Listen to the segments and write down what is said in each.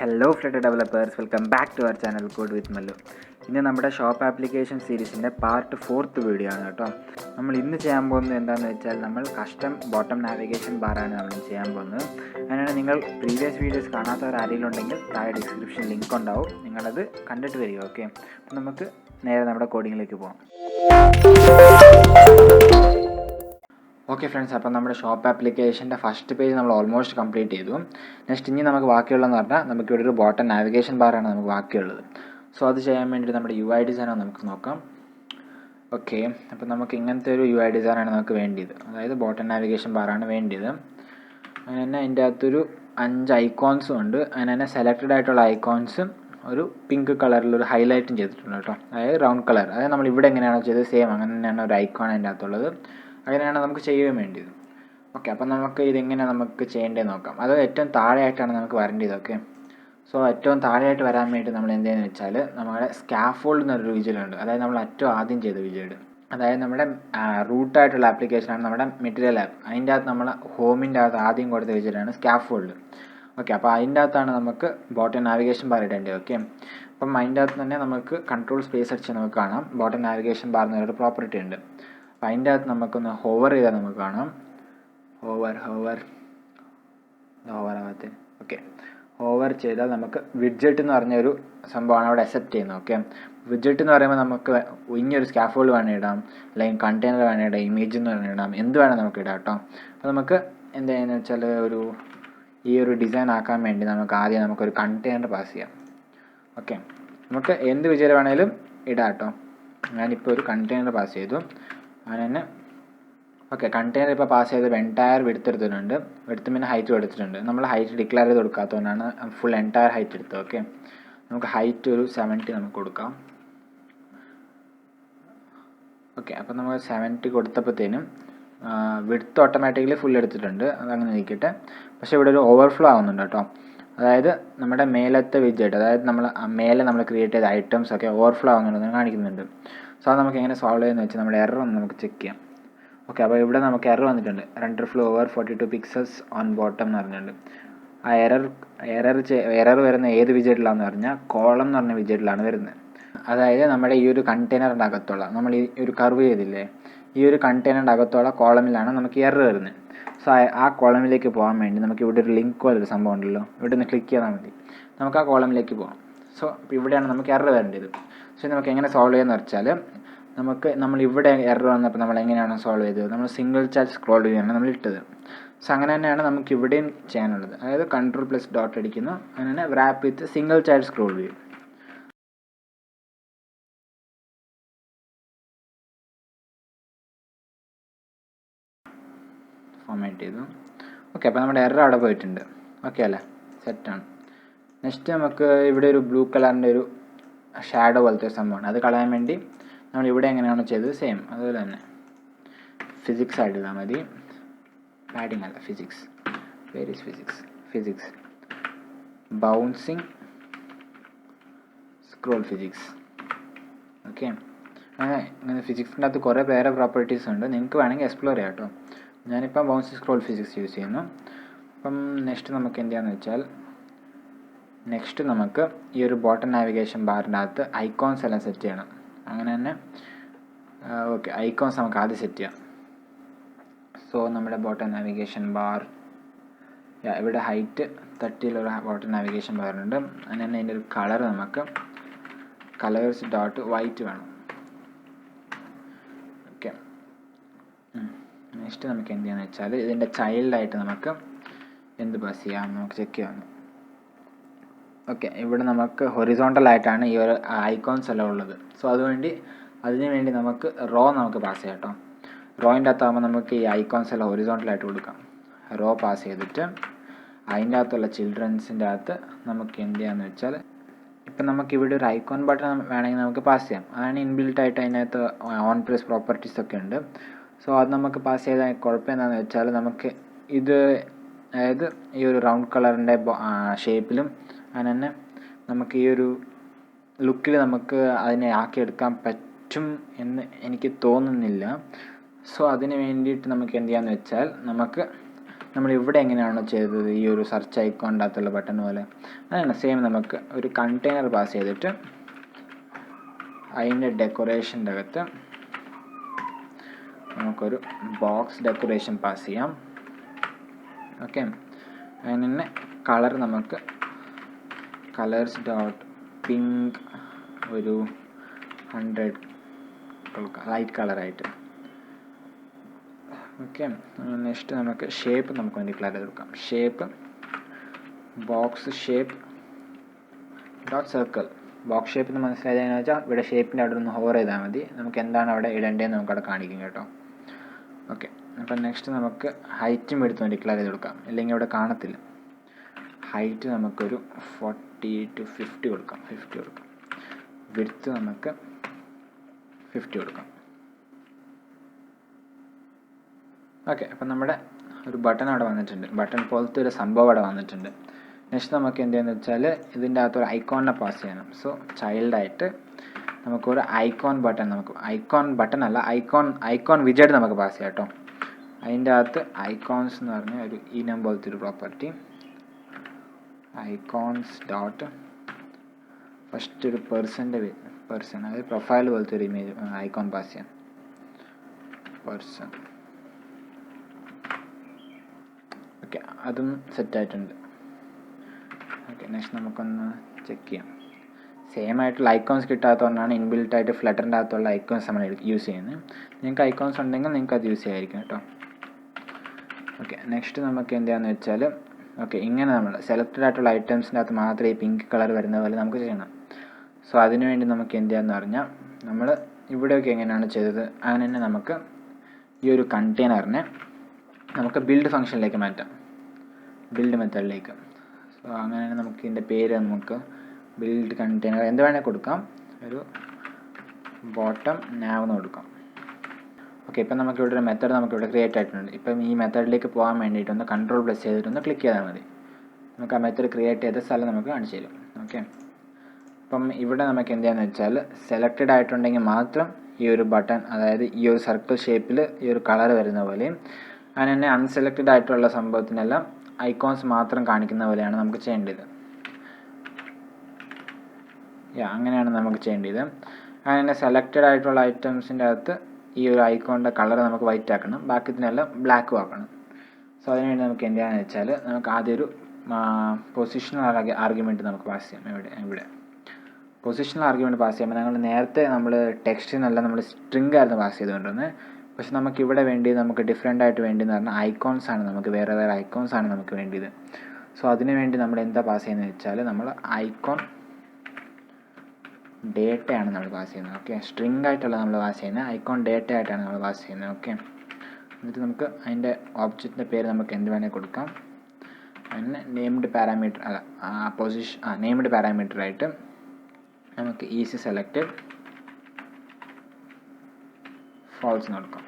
Hello Flutter developers, welcome back to our channel Code with Mallu. ഇന്ന് നമ്മുടെ shop application സീരീസിൻ്റെ part 4th video ആണ് കേട്ടോ. നമ്മൾ ഇന്ന് ചെയ്യാൻ പോകുന്നത് എന്താണെന്ന് വെച്ചാൽ നമ്മൾ കസ്റ്റം ബോട്ടം നാവിഗേഷൻ ബാറാണ് നമ്മൾ ചെയ്യാൻ പോകുന്നത്. അതിനാണ് നിങ്ങൾ പ്രീവിയസ് വീഡിയോസ് കാണാത്തവർ ആരെങ്കിലും ഉണ്ടെങ്കിൽ താഴെ ഡിസ്ക്രിപ്ഷൻ ലിങ്ക് ഉണ്ടാവും, നിങ്ങളത് കണ്ടിട്ട് വരിക. ഓക്കെ, അപ്പോൾ നമുക്ക് നേരെ നമ്മുടെ കോഡിങ്ങിലേക്ക് പോകാം. ഓക്കെ ഫ്രണ്ട്സ്, അപ്പോൾ നമ്മുടെ ഷോപ്പ് ആപ്ലിക്കേഷൻ്റെ ഫസ്റ്റ് പേജ് നമ്മൾ ഓൾമോസ്റ്റ് കംപ്ലീറ്റ് ചെയ്തു. നെക്സ്റ്റ് ഇനി നമുക്ക് ബാക്കിയുള്ളതെന്ന് പറഞ്ഞാൽ നമുക്കിവിടെ ഒരു ബോട്ടം നാവിഗേഷൻ ബാറാണ് നമുക്ക് ബാക്കിയുള്ളത്. സോ അത് ചെയ്യാൻ വേണ്ടിയിട്ട് നമ്മുടെ UI ഡിസൈനാണ് നമുക്ക് നോക്കാം. ഓക്കെ, അപ്പോൾ നമുക്ക് ഇങ്ങനത്തെ ഒരു UI ഡിസൈനാണ് നമുക്ക് വേണ്ടിയത്, അതായത് ബോട്ടം നാവിഗേഷൻ ബാറാണ് വേണ്ടിയത്. അങ്ങനെ തന്നെ അതിൻ്റെ അകത്തൊരു 5 ഐക്കോൺസും ഉണ്ട്. അങ്ങനെ തന്നെ സെലക്റ്റഡ് ആയിട്ടുള്ള ഐക്കോൺസും ഒരു പിങ്ക് കളറിലൊരു ഹൈലൈറ്റും ചെയ്തിട്ടുണ്ട് കേട്ടോ, അതായത് റൗണ്ട് കളർ. അതായത് നമ്മൾ ഇവിടെ എങ്ങനെയാണോ ചെയ്തത് സെയിം അങ്ങനെ തന്നെയാണ് ഒരു ഐക്കോൺ അതിൻ്റെ അകത്തുള്ളത്. അങ്ങനെയാണ് നമുക്ക് ചെയ്യാൻ വേണ്ടിയത്. ഓക്കെ, അപ്പം നമുക്ക് ഇതെങ്ങനെ നമുക്ക് ചെയ്യേണ്ടത് നോക്കാം. അത് ഏറ്റവും താഴെയായിട്ടാണ് നമുക്ക് വരേണ്ടത്. ഓക്കെ, സോ ഏറ്റവും താഴെയായിട്ട് വരാൻ വേണ്ടി നമ്മൾ എന്തെന്ന് വെച്ചാൽ നമ്മുടെ സ്കാഫോൾഡ് എന്നൊരു വിജയുണ്ട്. അതായത് നമ്മൾ ഏറ്റവും ആദ്യം ചെയ്ത വിജയുണ്ട്, അതായത് നമ്മുടെ റൂട്ടായിട്ടുള്ള ആപ്ലിക്കേഷനാണ് നമ്മുടെ മെറ്റീരിയൽ ആപ്പ്. അതിൻ്റെ അകത്ത് നമ്മൾ ഹോമിൻ്റെ അകത്ത് ആദ്യം കൊടുത്ത വിജയാണ് സ്കാഫോൾഡ്. ഓക്കെ, അപ്പോൾ അതിൻ്റെ അകത്താണ് നമുക്ക് ബോട്ടം നാവിഗേഷൻ ബാർ ഇടേണ്ടത്. ഓക്കെ, അപ്പം അതിൻ്റെ അകത്ത് തന്നെ നമുക്ക് കൺട്രോൾ സ്പേസ് അടിച്ച് നമുക്ക് കാണാം ബോട്ടം നാവിഗേഷൻ ബാർ എന്നൊരു പ്രോപ്പർട്ടി ഉണ്ട്. അപ്പോൾ അതിൻ്റെ അകത്ത് നമുക്കൊന്ന് ഹോവർ ചെയ്താൽ നമുക്ക് കാണാം. ഹോവർ ആകത്തെ. ഓക്കെ, ഹോവർ ചെയ്താൽ നമുക്ക് വിഡ്ജറ്റ് എന്ന് പറഞ്ഞൊരു സംഭവമാണ് അവിടെ അക്സെപ്റ്റ് ചെയ്യുന്നത്. ഓക്കെ, വിഡ്ജറ്റ് എന്ന് പറയുമ്പോൾ നമുക്ക് ഇനിയൊരു സ്കാഫോൾഡ് വേണം ഇടാം, അല്ലെങ്കിൽ കണ്ടെയ്നർ വേണം ഇടാം, ഇമേജ് എന്ന് വേണം ഇടാം, എന്ത് വേണം നമുക്ക് ഇടാം കേട്ടോ. അപ്പോൾ നമുക്ക് എന്ത് ചെയ്യുന്നത് വെച്ചാൽ ഈ ഒരു ഡിസൈൻ ആക്കാൻ വേണ്ടി നമുക്ക് ആദ്യം നമുക്കൊരു കണ്ടെയ്നർ പാസ് ചെയ്യാം. ഓക്കെ, നമുക്ക് എന്ത് വിജയം വേണേലും ഇടാം കേട്ടോ. ഞാനിപ്പോൾ ഒരു കണ്ടെയ്നർ പാസ് ചെയ്തു. അങ്ങനെ തന്നെ ഓക്കെ, കണ്ടെയ്നർ ഇപ്പോൾ പാസ് ചെയ്തപ്പോൾ എൻറ്റയർ വിഡ്ത്ത് എടുത്തിട്ടുണ്ട്, വിഡ്ത്ത് പിന്നെ ഹൈറ്റും എടുത്തിട്ടുണ്ട്. നമ്മൾ ഹൈറ്റ് ഡിക്ലെയർ ചെയ്ത് കൊടുക്കാത്തതുകൊണ്ടാണ് ഫുൾ എൻറ്റയർ ഹൈറ്റ് എടുത്തത്. ഓക്കെ, നമുക്ക് ഹൈറ്റ് ഒരു 70 നമുക്ക് കൊടുക്കാം. ഓക്കെ, അപ്പോൾ നമ്മൾ 70 കൊടുത്തപ്പോഴത്തേനും വിഡ്ത്ത് ഓട്ടോമാറ്റിക്കലി ഫുൾ എടുത്തിട്ടുണ്ട്, അതങ്ങനെ നിൽക്കട്ടെ. പക്ഷേ ഇവിടെ ഒരു ഓവർഫ്ലോ ആവുന്നുണ്ട് കേട്ടോ. അതായത് നമ്മുടെ മേലത്തെ വിഡ്ജറ്റ്, അതായത് മേലെ നമ്മൾ ക്രിയേറ്റ് ചെയ്ത ഐറ്റംസ് ഒക്കെ ഓവർഫ്ലോ ആവുന്നുണ്ടെന്ന് കാണിക്കുന്നുണ്ട്. സോ അത് നമുക്ക് എങ്ങനെ സോൾവ് ചെയ്യുന്നത് വെച്ചാൽ നമ്മുടെ എറർ ഒന്ന് നമുക്ക് ചെക്ക് ചെയ്യാം. ഓക്കെ, അപ്പോൾ ഇവിടെ നമുക്ക് എറർ വന്നിട്ടുണ്ട്, render flow over 42 pixels on bottom എന്ന് പറഞ്ഞിട്ടുണ്ട്. ആ എറർ വരുന്ന ഏത് വിജയറ്റിലാണെന്ന് പറഞ്ഞാൽ കോളം എന്ന് പറഞ്ഞ വിജയറ്റിലാണ് വരുന്നത്. അതായത് നമ്മുടെ ഈ ഒരു കണ്ടെയ്നറിൻ്റെ അകത്തുള്ള നമ്മൾ ഈ ഒരു കർവ് ചെയ്തില്ലേ, ഈ ഒരു കണ്ടെയ്നറിൻ്റെ അകത്തുള്ള കോളമിലാണ് നമുക്ക് എറർ വരുന്നത്. സോ ആ കോളമിലേക്ക് പോകാൻ വേണ്ടി നമുക്ക് ഇവിടെ ഒരു ലിങ്ക് പോലൊരു സംഭവം ഉണ്ടല്ലോ, ഇവിടെ നിന്ന് ക്ലിക്ക് ചെയ്താൽ മതി, നമുക്ക് ആ കോളമിലേക്ക് പോകാം. സോ അപ്പോൾ ഇവിടെയാണ് നമുക്ക് എറർ വരേണ്ടത്. സോ നമുക്ക് എങ്ങനെ സോൾവ് ചെയ്യുമെന്ന് വെച്ചാൽ നമ്മൾ ഇവിടെ എറർ വന്നപ്പോൾ നമ്മൾ എങ്ങനെയാണ് സോൾവ് ചെയ്തത്, നമ്മൾ സിംഗിൾ ചാറ്റ് സ്ക്രോൾ ചെയ്യാണ് നമ്മൾ ഇട്ടത്. സോ അങ്ങനെ തന്നെയാണ് നമുക്ക് ഇവിടെയും ചെയ്യാനുള്ളത്. അതായത് Ctrl+ഡോട്ട് അടിക്കുന്നു, അങ്ങനെ തന്നെ wrap with single chat scroll ചെയ്യും. ഫോർമാറ്റ് ചെയ്തു. ഓക്കെ, അപ്പോൾ നമ്മുടെ എറർ അവിടെ പോയിട്ടുണ്ട്. ഓക്കെ അല്ലേ, സെറ്റാണ്. നെക്സ്റ്റ് നമുക്ക് ഇവിടെ ഒരു ബ്ലൂ കളറിൻ്റെ ഒരു ഷാഡോ പോലത്തെ സംഭവമാണ്, അത് കളയാൻ വേണ്ടി നമ്മൾ ഇവിടെ എങ്ങനെയാണോ ചെയ്തത് സെയിം അതുപോലെ തന്നെ ഫിസിക്സ് ആയിട്ട് ഇടാൻ മതി. പാഡിങ് അല്ല, physics. Where is physics bouncing scroll physics. Okay, അങ്ങനെ ഫിസിക്സിൻ്റെ അകത്ത് കുറേ വേറെ പ്രോപ്പർട്ടീസ് ഉണ്ട്, നിങ്ങൾക്ക് വേണമെങ്കിൽ എക്സ്പ്ലോർ ചെയ്യാം കേട്ടോ. ഞാനിപ്പം ബൗൺസിങ് സ്ക്രോൾ ഫിസിക്സ് യൂസ് ചെയ്യുന്നു. അപ്പം നെക്സ്റ്റ് നമുക്ക് എന്ത് ചെയ്യാന്ന് വെച്ചാൽ നമുക്ക് ഈ ഒരു ബോട്ടം നാവിഗേഷൻ ബാറിൻ്റെ അകത്ത് ഐക്കോൺസ് എല്ലാം സെറ്റ് ചെയ്യണം. അങ്ങനെ തന്നെ ഓക്കെ, ഐക്കോൺസ് നമുക്ക് ആദ്യം സെറ്റ് ചെയ്യാം. സോ നമ്മുടെ ബോട്ടം നാവിഗേഷൻ ബാർ ഇവിടെ ഹൈറ്റ് 30 ബോട്ടം നാവിഗേഷൻ ബാറുണ്ട്. അങ്ങനെ തന്നെ അതിൻ്റെ ഒരു കളർ നമുക്ക് colors.white വേണം. ഓക്കെ, നെക്സ്റ്റ് നമുക്ക് എന്ത് ചെയ്യാന്ന് വെച്ചാൽ ഇതിൻ്റെ ചൈൽഡായിട്ട് നമുക്ക് എന്ത് പാസ് ചെയ്യാം നമുക്ക് ചെക്ക് ചെയ്യാം. ഓക്കെ, ഇവിടെ നമുക്ക് ഹൊറിസോണ്ടലായിട്ടാണ് ഈ ഒരു ഐക്കോൺസ് എല്ലാം ഉള്ളത്. സോ അതിന് വേണ്ടി നമുക്ക് റോ നമുക്ക് പാസ് ചെയ്യാം കേട്ടോ. റോയിൻ്റെ അകത്താകുമ്പോൾ നമുക്ക് ഈ ഐക്കോൺസ് എല്ലാം ഹൊറിസോണ്ടലായിട്ട് കൊടുക്കാം. റോ പാസ് ചെയ്തിട്ട് അതിൻ്റെ അകത്തുള്ള ചിൽഡ്രൻസിൻ്റെ അകത്ത് നമുക്ക് എന്ത് ചെയ്യാന്ന് വെച്ചാൽ ഇപ്പം നമുക്കിവിടെ ഒരു ഐക്കോൺ ബട്ടൺ വേണമെങ്കിൽ നമുക്ക് പാസ് ചെയ്യാം. അതാണ് ഇൻബിൽട്ടായിട്ട് അതിനകത്ത് ഓൺ പ്ലസ് പ്രോപ്പർട്ടീസ് ഒക്കെ ഉണ്ട്. സോ അത് നമുക്ക് പാസ് ചെയ്താൽ കുഴപ്പം എന്താണെന്ന് വെച്ചാൽ നമുക്ക് ഇത് അതായത് ഈ ഒരു റൗണ്ട് കളറിൻ്റെ ഷേപ്പിലും അങ്ങനെ തന്നെ നമുക്ക് ഈ ഒരു ലുക്കിൽ നമുക്ക് അതിനെ ആക്കിയെടുക്കാൻ പറ്റും എന്ന് എനിക്ക് തോന്നുന്നില്ല. സോ അതിന് വേണ്ടിയിട്ട് നമുക്ക് എന്ത് ചെയ്യാന്ന് വെച്ചാൽ നമുക്ക് നമ്മളിവിടെ എങ്ങനെയാണോ ചെയ്തത് ഈ ഒരു സെർച്ച് ഐക്കോണിൻ്റെ അകത്തുള്ള ബട്ടൺ പോലെ, അതാണ് സെയിം നമുക്ക് ഒരു കണ്ടെയ്നർ പാസ് ചെയ്തിട്ട് അതിൻ്റെ ഡെക്കറേഷൻ്റെ അകത്ത് നമുക്കൊരു ബോക്സ് ഡെക്കറേഷൻ പാസ് ചെയ്യാം. ഓക്കെ, അതിന് കളർ നമുക്ക് കളേഴ്സ് ഡോട്ട് പിങ്ക് ഒരു 100 കൊടുക്കാം, ലൈറ്റ് കളറായിട്ട്. ഓക്കെ, നെക്സ്റ്റ് നമുക്ക് ഷേപ്പ് നമുക്ക് വേണ്ടി ഡിക്ലെയർ ചെയ്ത് കൊടുക്കാം. Shape box shape dot circle. Box shape എന്ന് മനസ്സിലായതെന്ന് വെച്ചാൽ ഇവിടെ ഷേപ്പിൻ്റെ അവിടെ ഒന്ന് ഹോവർ ചെയ്താൽ മതി, നമുക്ക് എന്താണ് അവിടെ ഇടേണ്ടതെന്ന് നമുക്കവിടെ കാണിക്കും കേട്ടോ. ഓക്കെ, അപ്പം നെക്സ്റ്റ് നമുക്ക് ഹൈറ്റും എടുത്ത് ഡിക്ലെയർ ചെയ്ത് കൊടുക്കാം, ഇല്ലെങ്കിൽ അവിടെ കാണത്തില്ല. ഹൈറ്റ് നമുക്കൊരു 40 to 50 കൊടുക്കാം, 50 കൊടുക്കാം. വിഡ്ത്ത് നമുക്ക് 50 കൊടുക്കാം. ഓക്കെ, അപ്പം നമ്മുടെ ഒരു ബട്ടൺ അവിടെ വന്നിട്ടുണ്ട്, ബട്ടൺ പോലത്തെ ഒരു സംഭവം അവിടെ വന്നിട്ടുണ്ട്. നെക്സ്റ്റ് നമുക്ക് എന്തെന്ന് വെച്ചാൽ ഇതിൻ്റെ അകത്തൊരു ഐക്കോണിനെ പാസ് ചെയ്യണം. സോ ചൈൽഡായിട്ട് നമുക്കൊരു ഐക്കോൺ ബട്ടൺ, നമുക്ക് ഐക്കോൺ ബട്ടൺ അല്ല, ഐക്കോൺ വിജറ്റ് നമുക്ക് പാസ് ചെയ്യാം കേട്ടോ. അതിൻ്റെ അകത്ത് ഐക്കോൺസ് എന്ന് പറഞ്ഞ ഒരു ഇനം പോലത്തെ ഒരു പ്രോപ്പർട്ടി, ഐക്കോൺസ് ഡോട്ട് ഫസ്റ്റ് ഒരു പേഴ്സൺ, അതായത് പ്രൊഫൈൽ പോലത്തെ ഒരു ഇമേജ് ഐക്കോൺ പാസ് ചെയ്യാം, പേഴ്സൺ. ഓക്കെ, അതും സെറ്റായിട്ടുണ്ട്. ഓക്കെ, നെക്സ്റ്റ് നമുക്കൊന്ന് ചെക്ക് ചെയ്യാം. സെയിം ആയിട്ടുള്ള ഐക്കോൺസ് കിട്ടാത്തതുകൊണ്ടാണ് ഇൻബിൽട്ടായിട്ട് ഫ്ലട്ടറിൻ്റെ അകത്തുള്ള ഐക്കോൺസ് നമ്മൾ യൂസ് ചെയ്യുന്നത്. നിങ്ങൾക്ക് ഐക്കോൺസ് ഉണ്ടെങ്കിൽ നിങ്ങൾക്ക് അത് യൂസ് ചെയ്യാമായിരിക്കും കേട്ടോ. ഓക്കെ, നെക്സ്റ്റ് നമുക്ക് എന്താണെന്ന് വെച്ചാൽ, ഓക്കെ ഇങ്ങനെ നമ്മൾ സെലക്റ്റഡ് ആയിട്ടുള്ള ഐറ്റംസിൻ്റെ അകത്ത് മാത്രമേ ഈ പിങ്ക് കളർ വരുന്ന പോലെ നമുക്ക് ചെയ്യണം. സോ അതിനുവേണ്ടി നമുക്ക് എന്ത് ചെയ്യാമെന്ന് പറഞ്ഞാൽ, നമ്മൾ ഇവിടെയൊക്കെ എങ്ങനെയാണ് ചെയ്തത് അങ്ങനെ തന്നെ നമുക്ക് ഈ ഒരു കണ്ടെയ്നറിനെ നമുക്ക് ബിൽഡ് ഫംഗ്ഷനിലേക്ക് മാറ്റാം, ബിൽഡ് മെത്തേഡിലേക്ക്. സോ അങ്ങനെ തന്നെ നമുക്ക് ഇതിൻ്റെ പേര് നമുക്ക് ബിൽഡ് കണ്ടെയ്നർ എന്ത് വേണേൽ കൊടുക്കാം, ഒരു ബോട്ടം നാവ് എന്ന് കൊടുക്കാം. ഓക്കെ, ഇപ്പം നമുക്കിവിടെ ഒരു മെത്തേഡ് നമുക്കിവിടെ ക്രിയേറ്റ് ആയിട്ടുണ്ട്. ഇപ്പം ഈ മെത്തേഡിലേക്ക് പോകാൻ വേണ്ടിയിട്ടൊന്ന് കൺട്രോൾ + ചെയ്തിട്ടൊന്ന് ക്ലിക്ക് ചെയ്താൽ മതി, നമുക്ക് ആ മെത്തേഡ് ക്രിയേറ്റ് ചെയ്ത സ്ഥലം നമുക്ക് കാണിച്ചു തരും. ഓക്കെ, അപ്പം ഇവിടെ നമുക്ക് എന്താണെന്ന് വെച്ചാൽ സെലക്റ്റഡ് ആയിട്ടുണ്ടെങ്കിൽ മാത്രം ഈ ഒരു ബട്ടൺ, അതായത് ഈ ഒരു സർക്കിൾ ഷേപ്പിൽ ഈ ഒരു കളർ വരുന്ന പോലെയും, അങ്ങനെ തന്നെ അൺസെലക്റ്റഡ് ആയിട്ടുള്ള സംഭവത്തിനെല്ലാം ഐക്കോൺസ് മാത്രം കാണിക്കുന്ന പോലെയാണ് നമുക്ക് ചെയ്യേണ്ടത്. അങ്ങനെയാണ് നമുക്ക് ചെയ്യേണ്ടത്. അങ്ങനെ തന്നെ സെലക്റ്റഡ് ആയിട്ടുള്ള ഐറ്റംസിൻ്റെ അകത്ത് ഈ ഒരു ഐക്കോണിൻ്റെ കളർ നമുക്ക് വൈറ്റ് ആക്കണം, ബാക്കിത്തിനെല്ലാം ബ്ലാക്കും ആക്കണം. സോ അതിനുവേണ്ടി നമുക്ക് എന്താണെന്ന് വെച്ചാൽ, നമുക്ക് ആദ്യം ഒരു പൊസിഷണൽ ആർഗ്യുമെൻറ്റ് നമുക്ക് പാസ് ചെയ്യാം. ഇവിടെ പൊസിഷണൽ ആർഗ്യുമെൻറ്റ് പാസ് ചെയ്യുമ്പോൾ നേരത്തെ നമ്മൾ ടെക്സ്റ്റിനല്ല നമ്മൾ സ്ട്രിംഗ് ആയിരുന്നു പാസ് ചെയ്തുകൊണ്ടിരുന്നത്. പക്ഷെ നമുക്കിവിടെ വേണ്ടിയത് നമുക്ക് ഡിഫറെൻ്റ് ആയിട്ട് വേണ്ടിയെന്ന് പറഞ്ഞാൽ ഐക്കോൺസ് ആണ്, നമുക്ക് വേറെ ഐക്കോൺസ് ആണ് നമുക്ക് വേണ്ടിയത്. സോ അതിനു വേണ്ടി നമ്മൾ എന്താ പാസ് ചെയ്യുന്നത് വെച്ചാൽ, നമ്മൾ ഐക്കോൺ ഡേറ്റയാണ് നമ്മൾ പാസ് ചെയ്യുന്നത്. ഓക്കെ, സ്ട്രിംഗ് ആയിട്ടുള്ള നമ്മൾ പാസ് ചെയ്യുന്നത്, ഐക്കോൺ ഡേറ്റ ആയിട്ടാണ് നമ്മൾ പാസ് ചെയ്യുന്നത്. ഓക്കെ, എന്നിട്ട് നമുക്ക് അതിൻ്റെ ഓബ്ജക്റ്റിൻ്റെ പേര് നമുക്ക് എന്ത് വേണേൽ കൊടുക്കാം. അതിന് നെയിംഡ് പാരാമീറ്റർ അല്ല നെയിംഡ് പാരാമീറ്ററായിട്ട് നമുക്ക് ഈസി സെലക്റ്റഡ് ഫാൾസ് എന്ന് കൊടുക്കാം.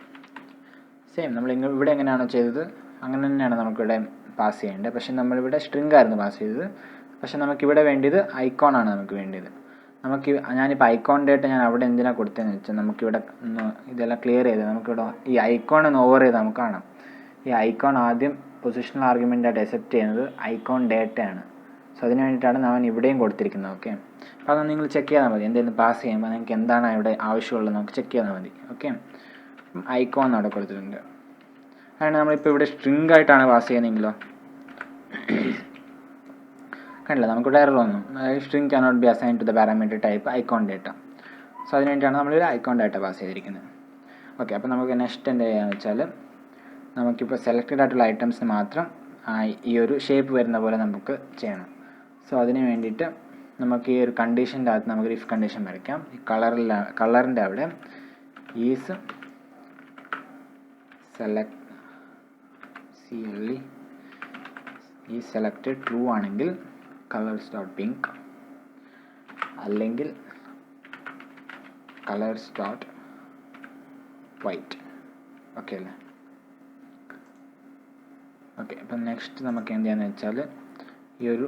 സെയിം നമ്മൾ ഇവിടെ എങ്ങനെയാണോ ചെയ്തത് അങ്ങനെ തന്നെയാണ് നമുക്കിവിടെ പാസ് ചെയ്യേണ്ടത്. പക്ഷെ നമ്മളിവിടെ സ്ട്രിംഗ് ആയിരുന്നു പാസ് ചെയ്തത്, പക്ഷെ നമുക്കിവിടെ വേണ്ടിയത് ഐക്കോണാണ് നമുക്ക് വേണ്ടിയത്. ഞാനിപ്പോൾ ഐക്കോൺ ഡേറ്റ ഞാൻ അവിടെ എന്തിനാണ് കൊടുത്തതെന്ന് വെച്ചാൽ, നമുക്കിവിടെ ഇതെല്ലാം ക്ലിയർ ചെയ്ത് നമുക്കിവിടെ ഈ ഐക്കോൺ ഒന്ന് ഓവർ ചെയ്ത് നമുക്ക് കാണാം. ഈ ഐക്കോൺ ആദ്യം പൊസിഷണൽ ആർഗ്യുമെൻ്റായിട്ട് അക്സെപ്റ്റ് ചെയ്യുന്നത് ഐക്കോൺ ഡേറ്റയാണ്. സോ അതിന് വേണ്ടിയിട്ടാണ് ഞാൻ ഇവിടെയും കൊടുത്തിരിക്കുന്നത്. ഓക്കെ, അപ്പോൾ അത് നിങ്ങൾ ചെക്ക് ചെയ്താൽ മതി, എന്തെങ്കിലും പാസ് ചെയ്യുമ്പോൾ നിങ്ങൾക്ക് എന്താണ് ഇവിടെ ആവശ്യമുള്ളത് നമുക്ക് ചെക്ക് ചെയ്താൽ മതി. ഓക്കെ, ഐക്കോൺ അവിടെ കൊടുത്തിട്ടുണ്ട്. അതുകൊണ്ട് നമ്മളിപ്പോൾ ഇവിടെ സ്ട്രിംഗ് ആയിട്ടാണ് പാസ് ചെയ്യുന്നതെങ്കിലോ കണ്ടില്ല, നമുക്കിവിടെ എറർ വന്നു, string cannot be assign to the parameter type icon data. So അതിനുവേണ്ടിയാണ് നമ്മളിവിടെ ഐക്കോൺ ഡേറ്റ പാസ് ചെയ്തിരിക്കുന്നത്. ഓക്കെ, അപ്പോൾ നമുക്ക് നെക്സ്റ്റ് എന്ത് ചെയ്യാന്ന് വെച്ചാൽ, നമുക്കിപ്പോൾ സെലക്റ്റഡ് ആയിട്ടുള്ള ഐറ്റംസിന് മാത്രം ഈ ഒരു ഷേപ്പ് വരുന്ന പോലെ നമുക്ക് ചെയ്യണം. സോ അതിന് വേണ്ടിയിട്ട് നമുക്ക് ഈ ഒരു കണ്ടീഷൻ്റെ അകത്ത് നമുക്കൊരു ഇഫ് കണ്ടീഷൻ വരയ്ക്കാം. ഈ കളറിൻ്റെ അവിടെ ഈസ് സെലക്റ്റഡ് ട്രൂ ആണെങ്കിൽ കളേഴ്സ് ഡോട്ട് പിങ്ക്, അല്ലെങ്കിൽ കളേഴ്സ് ഡോട്ട് വൈറ്റ്. ഓക്കെ അല്ലേ? ഓക്കെ, അപ്പം നെക്സ്റ്റ് നമുക്ക് എന്ത് ചെയ്യാന്ന് വെച്ചാൽ, ഈ ഒരു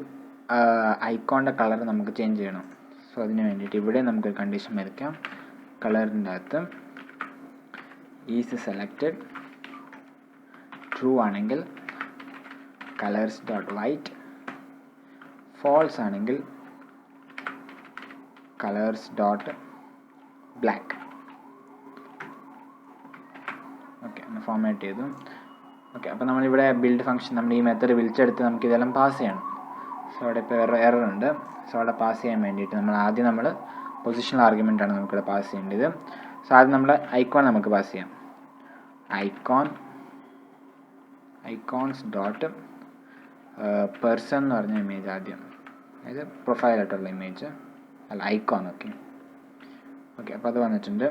ഐക്കോണിൻ്റെ കളർ നമുക്ക് ചേഞ്ച് ചെയ്യണം. സോ അതിന് വേണ്ടിയിട്ട് ഇവിടെ നമുക്കൊരു കണ്ടീഷൻ വരയ്ക്കാം. കളറിൻ്റെ അകത്ത് ഈസ് സെലക്റ്റഡ് ട്രൂ ആണെങ്കിൽ കളേഴ്സ് ഡോട്ട് വൈറ്റ്. ഫോൾസ് ആണെങ്കിൽ colours dot black. Okay, format ചെയ്തു. ഓക്കെ, അപ്പോൾ നമ്മളിവിടെ ബിൽഡ് ഫംഗ്ഷൻ നമ്മൾ ഈ മെത്തേഡ് വിളിച്ചെടുത്ത് നമുക്ക് ഇതെല്ലാം പാസ് ചെയ്യണം. സോ അവിടെ ഇപ്പോൾ എറർ ഉണ്ട്. സോ അവിടെ പാസ് ചെയ്യാൻ വേണ്ടിയിട്ട് നമ്മൾ പൊസിഷണൽ ആർഗ്യുമെൻ്റാണ് നമുക്കിവിടെ പാസ് ചെയ്യേണ്ടത്. സോ ആദ്യം നമ്മൾ ഐക്കോൺ നമുക്ക് പാസ് ചെയ്യാം. ഐക്കോൺസ് ഡോട്ട് പേഴ്സൺ എന്ന് പറഞ്ഞ ഇമേജ് ആദ്യം, അതായത് പ്രൊഫൈലായിട്ടുള്ള ഇമേജ് അല്ല ഐക്കോൺ. ഓക്കെ, അപ്പോൾ അത് വന്നിട്ടുണ്ട്.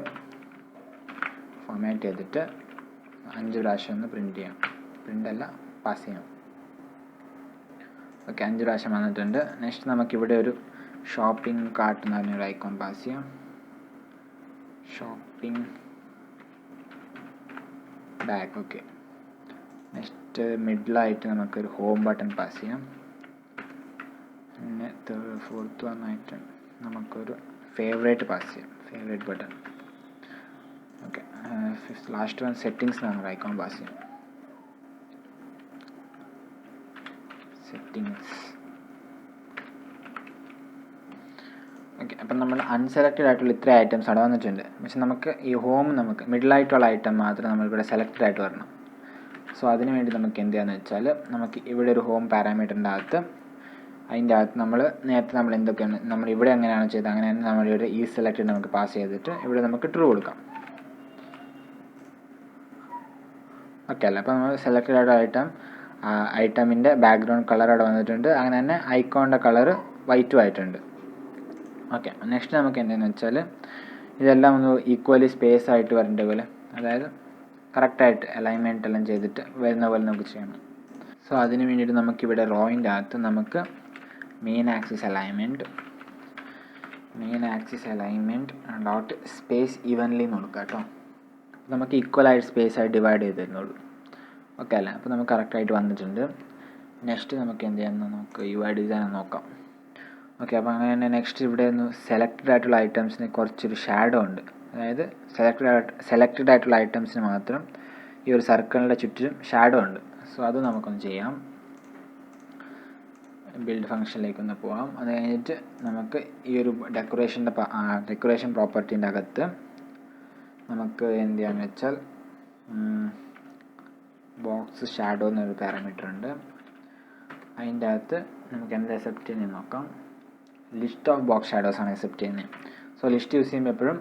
ഫോർമാറ്റ് ചെയ്തിട്ട് 5 പ്രാവശ്യം ഒന്ന് പ്രിൻ്റ് ചെയ്യാം. പ്രിൻ്റല്ല, പാസ് ചെയ്യാം. ഓക്കെ, 5 പ്രാവശ്യം വന്നിട്ടുണ്ട്. നെക്സ്റ്റ് നമുക്കിവിടെ ഒരു ഷോപ്പിംഗ് കാർട്ട് എന്ന് പറഞ്ഞൊരു ഐക്കോൺ പാസ് ചെയ്യാം. Shopping bag. ഓക്കെ, നെക്സ്റ്റ് മിഡിലായിട്ട് നമുക്കൊരു ഹോം ബട്ടൺ പാസ് ചെയ്യാം. പിന്നെ ഫോർത്ത് വന്നായിട്ട് നമുക്കൊരു ഫേവറേറ്റ് പാസ് ചെയ്യാം, favourite button. Okay, last one settings നമുക്ക് ഐക്കോൺ പാസ് ചെയ്യാം. സെറ്റിങ്സ്. ഓക്കെ, അപ്പം നമ്മൾ അൺസെലക്റ്റഡ് ആയിട്ടുള്ള ഇത്ര ഐറ്റംസ് അവിടെ വന്നിട്ടുണ്ട്. പക്ഷെ നമുക്ക് ഈ ഹോം നമുക്ക് മിഡിലായിട്ടുള്ള ഐറ്റം മാത്രം നമ്മളിവിടെ സെലക്റ്റഡ് ആയിട്ട് വരണം. സോ അതിന് വേണ്ടി നമുക്ക് എന്ത് ചെയ്യാന്ന് വെച്ചാൽ, നമുക്ക് ഇവിടെ ഒരു ഹോം പാരാമീറ്ററിൻ്റെ അകത്ത് അതിൻ്റെ അകത്ത് നമ്മൾ നേരത്തെ നമ്മൾ എന്തൊക്കെയാണ് നമ്മൾ ഇവിടെ എങ്ങനെയാണ് ചെയ്തത് അങ്ങനെ തന്നെ നമ്മളിവിടെ ഈ സെലക്റ്റഡ് നമുക്ക് പാസ് ചെയ്തിട്ട് ഇവിടെ നമുക്ക് ട്രൂ കൊടുക്കാം. ഓക്കെ അല്ല, അപ്പോൾ നമ്മൾ സെലക്റ്റഡ് ആയിട്ട് ഐറ്റമിൻ്റെ ബാക്ക്ഗ്രൗണ്ട് കളർ അവിടെ വന്നിട്ടുണ്ട്. അങ്ങനെ തന്നെ ഐക്കോണിൻ്റെ കളർ വൈറ്റും ആയിട്ടുണ്ട്. ഓക്കെ, നെക്സ്റ്റ് നമുക്ക് എന്താണെന്ന് വെച്ചാൽ ഇതെല്ലാം ഒന്ന് ഈക്വലി സ്പേസ് ആയിട്ട് വരേണ്ട പോലെ, അതായത് കറക്റ്റായിട്ട് അലൈൻമെൻറ്റ് എല്ലാം ചെയ്തിട്ട് വരുന്ന പോലെ നമുക്ക് ചെയ്യണം. സോ അതിന് വേണ്ടിയിട്ട് നമുക്കിവിടെ റോയിൻ്റെ അകത്ത് നമുക്ക് main axis alignment dot space evenly എന്ന് കൊടുക്കാം കേട്ടോ. നമുക്ക് ഈക്വലായിട്ട് സ്പേസ് ആയിട്ട് ഡിവൈഡ് ചെയ്ത് തരുന്നുള്ളൂ. ഓക്കെ അല്ലേ, അപ്പോൾ നമുക്ക് കറക്റ്റായിട്ട് വന്നിട്ടുണ്ട്. നെക്സ്റ്റ് നമുക്ക് എന്ത് ചെയ്യാമെന്ന് നമുക്ക് UI ഡിസൈൻ നോക്കാം. ഓക്കെ, അപ്പോൾ അങ്ങനെ തന്നെ നെക്സ്റ്റ് ഇവിടെ ഒന്ന് സെലക്റ്റഡ് ആയിട്ടുള്ള ഐറ്റംസിന് കുറച്ചൊരു ഷാഡോ ഉണ്ട്. അതായത് സെലക്റ്റഡ് ആയിട്ടുള്ള ഐറ്റംസിന് മാത്രം ഈ ഒരു സർക്കിളിൻ്റെ ചുറ്റിലും ഷാഡോ ഉണ്ട്. സോ അത് നമുക്കൊന്ന് ചെയ്യാം. ബിൽഡ് ഫംഗ്ഷനിലേക്കൊന്ന് പോകാം. അത് കഴിഞ്ഞിട്ട് നമുക്ക് ഈ ഒരു ഡെക്കറേഷൻ പ്രോപ്പർട്ടീൻ്റെ അകത്ത് നമുക്ക് എന്ത് ചെയ്യാന്ന് വെച്ചാൽ ബോക്സ് ഷാഡോ എന്നൊരു പാരാമീറ്റർ ഉണ്ട്. അതിൻ്റെ അകത്ത് നമുക്ക് എന്താ അക്സെപ്റ്റ് ചെയ്യുന്നത് നോക്കാം. ലിസ്റ്റ് ഓഫ് ബോക്സ് ഷാഡോസാണ് അക്സെപ്റ്റ് ചെയ്യുന്നത്. സോ ലിസ്റ്റ് യൂസ് ചെയ്യുമ്പോൾ എപ്പോഴും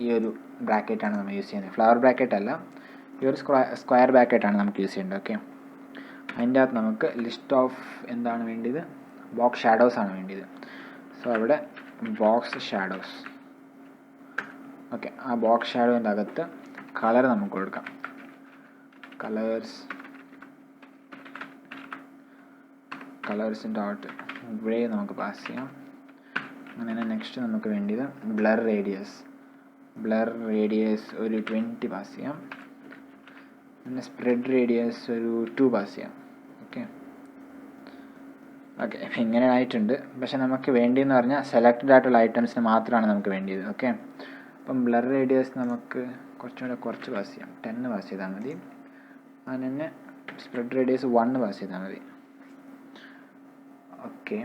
ഈ ഒരു ബ്രാക്കറ്റാണ് നമ്മൾ യൂസ് ചെയ്യുന്നത്. ഫ്ലവർ ബ്രാക്കറ്റ് അല്ല, ഈ ഒരു സ്ക്വയർ ബ്രാക്കറ്റാണ് നമുക്ക് യൂസ് ചെയ്യേണ്ടത്. ഓക്കെ, അതിൻ്റെ അകത്ത് നമുക്ക് ലിസ്റ്റ് ഓഫ് എന്താണ് വേണ്ടിയത്, ബോക്സ് ഷാഡോസ് ആണ് വേണ്ടിയത്. സോ അവിടെ ബോക്സ് ഷാഡോസ്. ഓക്കെ, ആ ബോക്സ് ഷാഡോൻ്റെ അകത്ത് കളർ നമുക്ക് കൊടുക്കാം. കളേഴ്സ് ഡോട്ട് ഗ്രേ നമുക്ക് പാസ് ചെയ്യാം. അങ്ങനെ നെക്സ്റ്റ് നമുക്ക് വേണ്ടിയത് ബ്ലർ റേഡിയസ് ഒരു 20 പാസ് ചെയ്യാം. പിന്നെ സ്പ്രെഡ് റേഡിയസ് ഒരു 2 പാസ് ചെയ്യാം. ഓക്കെ, ഇങ്ങനെ ആയിട്ടുണ്ട്. പക്ഷെ നമുക്ക് വേണ്ടിയെന്ന് പറഞ്ഞാൽ സെലക്റ്റഡ് ആയിട്ടുള്ള ഐറ്റംസിന് മാത്രമാണ് നമുക്ക് വേണ്ടിയത്. ഓക്കെ, അപ്പം ബ്ലർ റേഡിയസ് നമുക്ക് കുറച്ച് പാസ് ചെയ്യാം, 10 പാസ് ചെയ്താൽ മതി. അതിന് തന്നെ സ്പ്രെഡ് റേഡിയസ് 1 പാസ് ചെയ്താൽ മതി. ഓക്കെ,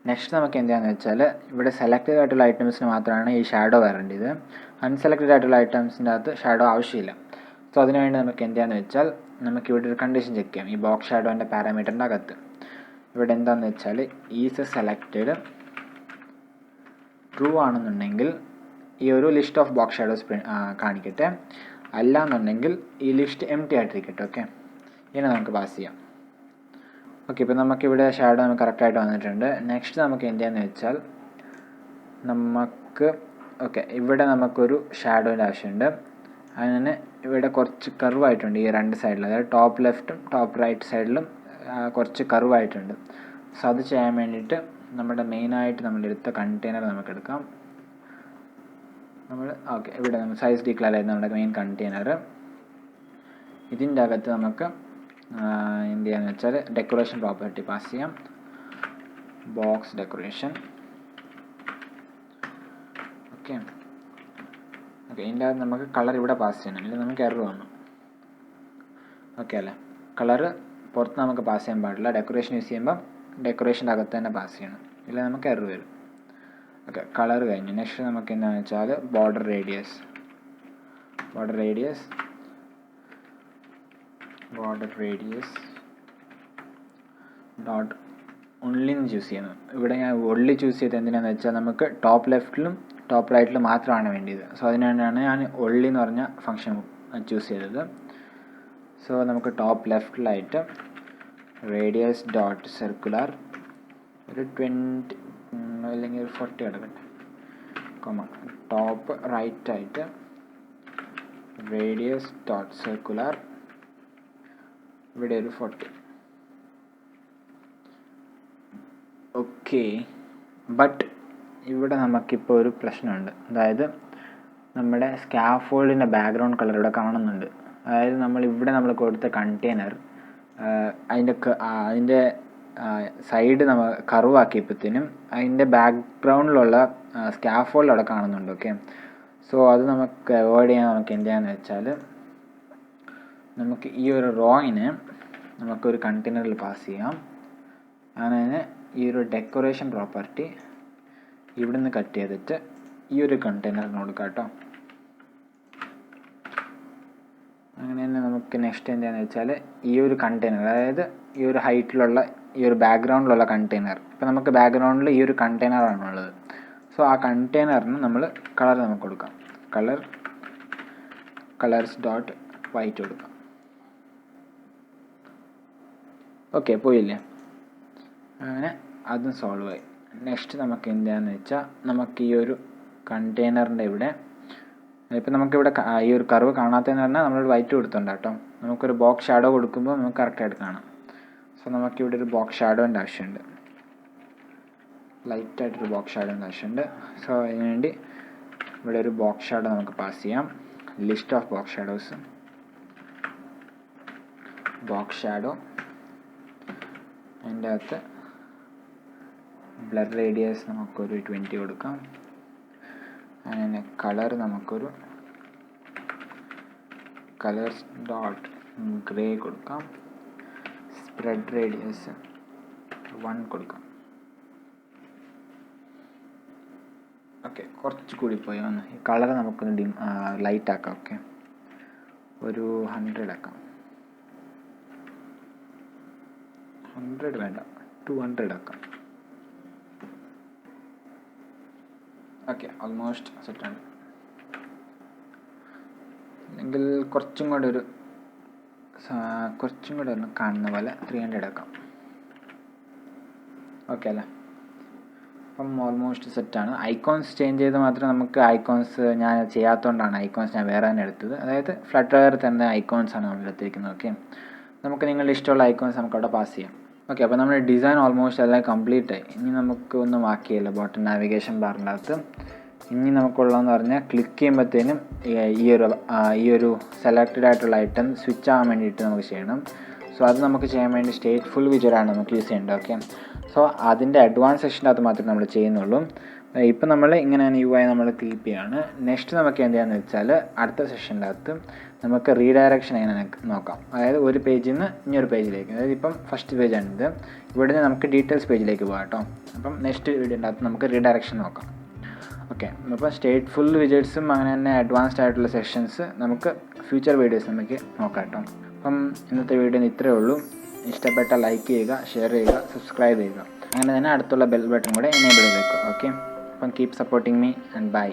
നെക്സ്റ്റ് നമുക്ക് എന്താണെന്ന് വെച്ചാൽ ഇവിടെ സെലക്റ്റഡ് ആയിട്ടുള്ള ഐറ്റംസിന് മാത്രമാണ് ഈ ഷാഡോ വരേണ്ടത്. അൺസെലക്റ്റഡ് ആയിട്ടുള്ള ഐറ്റംസിൻ്റെ അകത്ത് ഷാഡോ ആവശ്യമില്ല. സോ അതിനുവേണ്ടി നമുക്ക് എന്താണെന്ന് വെച്ചാൽ നമുക്കിവിടെ ഒരു കണ്ടീഷൻ ചെക്ക് ചെയ്യാം. ഈ ബോക്സ് ഷാഡോൻ്റെ പാരാമീറ്ററിൻ്റെ അകത്ത് ഇവിടെ എന്താണെന്ന് വെച്ചാൽ ഈസ് സെലക്റ്റഡ് ട്രൂ ആണെന്നുണ്ടെങ്കിൽ ഈ ഒരു ലിസ്റ്റ് ഓഫ് ബോക്സ് ഷാഡോസ് കാണിക്കട്ടെ, അല്ല എന്നുണ്ടെങ്കിൽ ഈ ലിസ്റ്റ് എംപ്റ്റി ആയിട്ടിരിക്കട്ടെ. ഓക്കെ, ഇങ്ങനെ നമുക്ക് പാസ് ചെയ്യാം. ഓക്കെ, ഇപ്പോൾ നമുക്കിവിടെ ഷാഡോ നമുക്ക് കറക്റ്റായിട്ട് വന്നിട്ടുണ്ട്. നെക്സ്റ്റ് നമുക്ക് എന്താണെന്ന് വെച്ചാൽ ഇവിടെ നമുക്കൊരു ഷാഡോൻ്റെ ആവശ്യമുണ്ട്. അതിന് ഇവിടെ കുറച്ച് കർവായിട്ടുണ്ട് ഈ രണ്ട് സൈഡിലും, അതായത് ടോപ്പ് ലെഫ്റ്റും ടോപ്പ് റൈറ്റ് സൈഡിലും കുറച്ച് കർവായിട്ടുണ്ട്. സോ അത് ചെയ്യാൻ വേണ്ടിയിട്ട് നമ്മുടെ മെയിനായിട്ട് നമ്മളെടുത്ത കണ്ടെയ്നർ നമുക്ക് എടുക്കാം. ഇവിടെ നമ്മൾ സൈസ് ഡിക്ലെയർ ചെയ്ത് നമ്മുടെ മെയിൻ കണ്ടെയ്നർ. ഇതിൻ്റെ അകത്ത് നമുക്ക് എന്ത് ചെയ്യാന്ന് വെച്ചാൽ ഡെക്കറേഷൻ പ്രോപ്പർട്ടി പാസ് ചെയ്യാം. Box decoration. ഓക്കെ, ഇതിൻ്റെ അകത്ത് നമുക്ക് കളർ ഇവിടെ പാസ് ചെയ്യണം, അല്ലെങ്കിൽ നമുക്ക് എറർ വന്നു. ഓക്കെ അല്ലേ, കളറ് പുറത്ത് നമുക്ക് പാസ് ചെയ്യാൻ പാടില്ല. ഡെക്കറേഷൻ യൂസ് ചെയ്യുമ്പം ഡെക്കറേഷൻ്റെ അകത്ത് തന്നെ പാസ് ചെയ്യണം, ഇല്ലെങ്കിൽ നമുക്ക് എറർ വരും. ഓക്കെ, കളർ കഴിഞ്ഞു. നെക്സ്റ്റ് നമുക്ക് എന്താണെന്ന് വെച്ചാൽ ബോർഡർ റേഡിയസ് ഡോട്ട് ഒൺലി എന്ന് ചൂസ് ചെയ്യുന്നു. ഇവിടെ ഞാൻ ഒൺലി ചൂസ് ചെയ്തത് എന്തിനാണെന്ന് വെച്ചാൽ നമുക്ക് ടോപ്പ് ലെഫ്റ്റിലും ടോപ്പ് റൈറ്റിലും മാത്രമാണ് വേണ്ടിയത്. സോ അതിനാണ് ഞാൻ ഒൺലി എന്ന് പറഞ്ഞ ഫംഗ്ഷൻ ചൂസ് ചെയ്തത്. സോ നമുക്ക് ടോപ്പ് ലെഫ്റ്റിലായിട്ട് റേഡിയസ് ഡോട്ട് സർക്കുലർ ഒരു 20 അല്ലെങ്കിൽ ഒരു 40 എടുക്കട്ടെ, ടോപ്പ് റൈറ്റായിട്ട് റേഡിയസ് ഡോട്ട് സർക്കുലർ ഇവിടെ ഒരു 40. ഓക്കെ, ബട്ട് ഇവിടെ നമുക്കിപ്പോൾ ഒരു പ്രശ്നമുണ്ട്. അതായത് നമ്മുടെ സ്കാഫോൾഡിൻ്റെ ബാക്ക്ഗ്രൗണ്ട് കളർ ഇവിടെ കാണുന്നുണ്ട്. അതായത് നമ്മൾ കൊടുത്ത കണ്ടെയ്നർ അതിൻ്റെ സൈഡ് നമ്മൾ കർവാക്കിയപ്പോഴത്തേനും അതിൻ്റെ ബാക്ക്ഗ്രൗണ്ടിലുള്ള സ്കാഫോൾഡ് അവിടെ കാണുന്നുണ്ട്. ഓക്കെ, സോ അത് നമുക്ക് അവോയ്ഡ് ചെയ്യാൻ നമുക്ക് എന്ത് ചെയ്യാന്ന് വെച്ചാൽ നമുക്ക് ഈ ഒരു റോയിനെ നമുക്കൊരു കണ്ടെയ്നറിൽ പാസ് ചെയ്യാം. അങ്ങനെ ഈ ഒരു ഡെക്കറേഷൻ പ്രോപ്പർട്ടി ഇവിടെ നിന്ന് കട്ട് ചെയ്തിട്ട് ഈ ഒരു കണ്ടെയ്നറിന് കൊടുക്കാം കേട്ടോ. അങ്ങനെ തന്നെ നമുക്ക് നെക്സ്റ്റ് എന്താണെന്ന് വെച്ചാൽ ഈ ഒരു കണ്ടെയ്നർ, അതായത് ഈ ഒരു ഹൈറ്റിലുള്ള ഈ ഒരു ബാക്ക്ഗ്രൗണ്ടിലുള്ള കണ്ടെയ്നർ, ഇപ്പോൾ നമുക്ക് ബാക്ക്ഗ്രൗണ്ടിൽ ഈ ഒരു കണ്ടെയ്നറാണുള്ളത്. സോ ആ കണ്ടെയ്നറിന് നമ്മൾ കളർ നമുക്ക് കൊടുക്കാം. കളേഴ്സ് ഡോട്ട് വൈറ്റ് കൊടുക്കാം. ഓക്കെ, പോയില്ലേ? അങ്ങനെ അതും സോൾവ് ആയി. നെക്സ്റ്റ് നമുക്ക് എന്താണെന്ന് വെച്ചാൽ നമുക്ക് ഈ ഒരു കണ്ടെയ്നറിൻ്റെ ഇവിടെ ഇപ്പം നമുക്കിവിടെ ഈ ഒരു കർവ് കാണാത്തതെന്ന് പറഞ്ഞാൽ നമ്മളൊരു വൈറ്റ് കൊടുത്തിട്ടുണ്ട് കേട്ടോ. നമുക്കൊരു ബോക്സ് ഷാഡോ കൊടുക്കുമ്പോൾ നമുക്ക് കറക്റ്റായിട്ട് കാണാം. സോ നമുക്കിവിടെ ഒരു ബോക്സ് ഷാഡോൻ്റെ ആവശ്യമുണ്ട്, ലൈറ്റായിട്ടൊരു ബോക്സ് ഷാഡോൻ്റെ ആവശ്യമുണ്ട്. സോ അതിനുവേണ്ടി ഇവിടെ ഒരു ബോക്സ് ഷാഡോ നമുക്ക് പാസ് ചെയ്യാം. List of box shadows, box shadow, അതിൻ്റെ അകത്ത് ബ്ലർ റേഡിയസ് നമുക്കൊരു 20 കൊടുക്കാം. അങ്ങനെ കളർ നമുക്കൊരു കളേഴ്സ് ഡോട്ട് ഗ്രേ കൊടുക്കാം. സ്പ്രെഡ് റേഡിയസ് 1 കൊടുക്കാം. ഓക്കെ, കുറച്ച് കൂടി പോയി വന്ന് ഈ കളർ നമുക്കൊന്ന് ലൈറ്റ് ആക്കാം. ഓക്കെ, ഒരു 100 ആക്കാം. 100 വേണ്ട, 200 ആക്കാം. ഓക്കെ, ഓൾമോസ്റ്റ് സെറ്റാണ്. അല്ലെങ്കിൽ കുറച്ചും കൂടെ ഒന്ന് കാണുന്ന പോലെ 300 ആക്കാം. ഓക്കെ അല്ലേ? അപ്പം ഓൾമോസ്റ്റ് സെറ്റാണ്. ഐക്കോൺസ് ചേഞ്ച് ചെയ്ത് മാത്രം നമുക്ക് ഐക്കോൺസ് ഞാൻ ചെയ്യാത്തതുകൊണ്ടാണ് ഐക്കോൺസ് ഞാൻ വേറെ തന്നെ എടുത്തത്. അതായത് ഫ്ലട്ടർ തന്നെ ഐക്കോൺസാണ് നമ്മൾ എടുത്തിരിക്കുന്നത്. ഓക്കെ, നമുക്ക് നിങ്ങളുടെ ഇഷ്ടമുള്ള ഐക്കോൺസ് നമുക്ക് അവിടെ പാസ് ചെയ്യാം. ഓക്കെ, അപ്പോൾ നമ്മുടെ ഡിസൈൻ ഓൾമോസ്റ്റ് എല്ലാം കംപ്ലീറ്റ് ആയി. ഇനി നമുക്ക് ഒന്നും ബാക്കിയില്ല. ബോട്ടം നാവിഗേഷൻ ബാറിൻ്റെ അകത്ത് ഇനി നമുക്കുള്ളതെന്ന് പറഞ്ഞാൽ ക്ലിക്ക് ചെയ്യുമ്പോഴത്തേനും ഈ ഒരു സെലക്റ്റഡ് ആയിട്ടുള്ള ഐറ്റം സ്വിച്ച് ആകാൻ വേണ്ടിയിട്ട് നമുക്ക് ചെയ്യണം. സോ അത് നമുക്ക് ചെയ്യാൻ വേണ്ടി സ്റ്റേറ്റ്ഫുൾ വിജറാണ് നമുക്ക് യൂസ് ചെയ്യേണ്ടത്. ഓക്കെ, സോ അതിൻ്റെ അഡ്വാൻസ് സെക്ഷൻ്റെ അകത്ത് മാത്രമേ നമ്മൾ ചെയ്യുന്നുള്ളൂ. ഇപ്പം നമ്മൾ ഇങ്ങനെ UI നമ്മൾ കീപ്പ് ചെയ്യാണ്. നെക്സ്റ്റ് നമുക്ക് എന്ത് ചെയ്യാന്ന് വെച്ചാൽ അടുത്ത സെഷൻ്റെ അകത്ത് നമുക്ക് റീഡയറക്ഷൻ എങ്ങനെ നോക്കാം. അതായത് ഒരു പേജിൽ നിന്ന് ഇനിയൊരു പേജിലേക്ക്, അതായത് ഇപ്പം ഫസ്റ്റ് പേജാണിത്, ഇവിടെ നിന്ന് നമുക്ക് ഡീറ്റെയിൽസ് പേജിലേക്ക് പോകാം കേട്ടോ. അപ്പം നെക്സ്റ്റ് വീഡിയോൻ്റെ അകത്ത് നമുക്ക് റീഡയറക്ഷൻ നോക്കാം. ഓക്കെ, അപ്പോൾ സ്റ്റേറ്റ്ഫുൾ വിജറ്റ്സും അങ്ങനെ തന്നെ അഡ്വാൻസ്ഡ് ആയിട്ടുള്ള സെക്ഷൻസ് നമുക്ക് ഫ്യൂച്ചർ വീഡിയോസ് നമുക്ക് നോക്കാം കേട്ടോ. അപ്പം ഇന്നത്തെ വീഡിയോ ഇത്രയേ ഉള്ളൂ. ഇഷ്ടപ്പെട്ട ലൈക്ക് ചെയ്യുക, ഷെയർ ചെയ്യുക, സബ്സ്ക്രൈബ് ചെയ്യുക. അങ്ങനെ തന്നെ അടുത്തുള്ള ബെൽ ബട്ടൺ കൂടെ എനേബിൾ ചെയ്തേക്കുക. ഓക്കെ, അപ്പം keep supporting me and by.